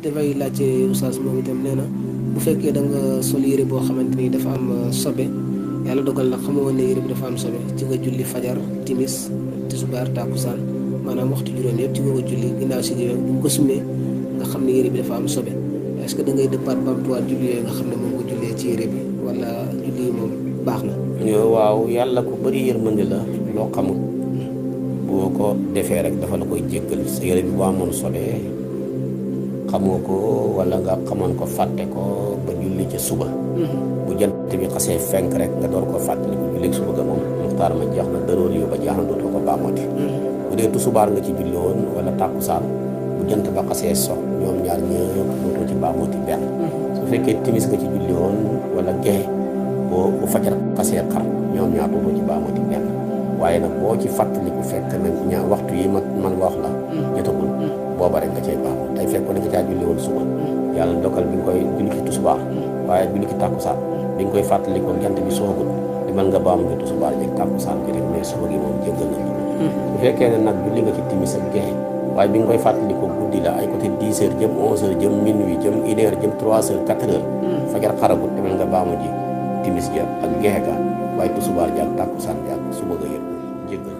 dafay laajte oustaz moom itam nee na bu fekkee da nga sol yére boo xamante ni dafa am sobe yàlla dogal na xamoo woon ne yére bi dafa am sobe ci nga julli fajar timis tisbaar takkusaan maanaam waxtu juróom yëpp ci nga ko julli ginnaaw si yooyu bu ko sumee nga xam ne yére bi dafa am sobe est-ce que da ngay dëppaat bamtuwaat julli yooyu nga xam ne moom ko jullee ci yére bi wala julli yi moom baax na. waaw yàlla ku bëri yërmande la loo xamul boo ko defee rek dafa la koy jéggal sa yére bi boo amoon sobe xamoo ko wala nga xamoon ko fàtte ko ba julli ca suba. bu jant bi xasee fenk rek nga door ko fàttali ko julli suba ga moom muxtaar ma jeex na daroor yu ba jeex na dootoo ko baamooti. bu dee tusubaar nga ci julli woon wala tàkkusaan bu jant ba xasee sox ñoom ñaar ñëpp dootoo ci baamooti benn. su fekkee timis nga ci julli woon wala gexe bu fajar xasee xar ñoom ñaar dootoo ci baamooti benn. waaye nag boo ci fàttaliku fekk nag ñaar waxtu yi man wax la jotagul booba rek nga cay baax tey fekk na nga caa julli woon suba yàlla dogal bi nga koy julli ci tusubaar waaye julli ci tàkkusaan bi nga koy fàttaliku jant bi soogul demal nga baamu ci tusubaar jëg tàkkusaan bi rek mais suba gi moom jéggal nañu bu fekkee ne nag julli nga ci timis ak gexe waaye bi nga koy fàttaliku guddi la ay côté 10 heures jëm 11 heures jëm minuit jëm 1 heure jëm 3 heures 4 heures fajar xaragut demal nga baamu ji timis ja ak gexe ga waaye tusubaar ja ak tàkkusaan ja ak suba ga yëpp jéggal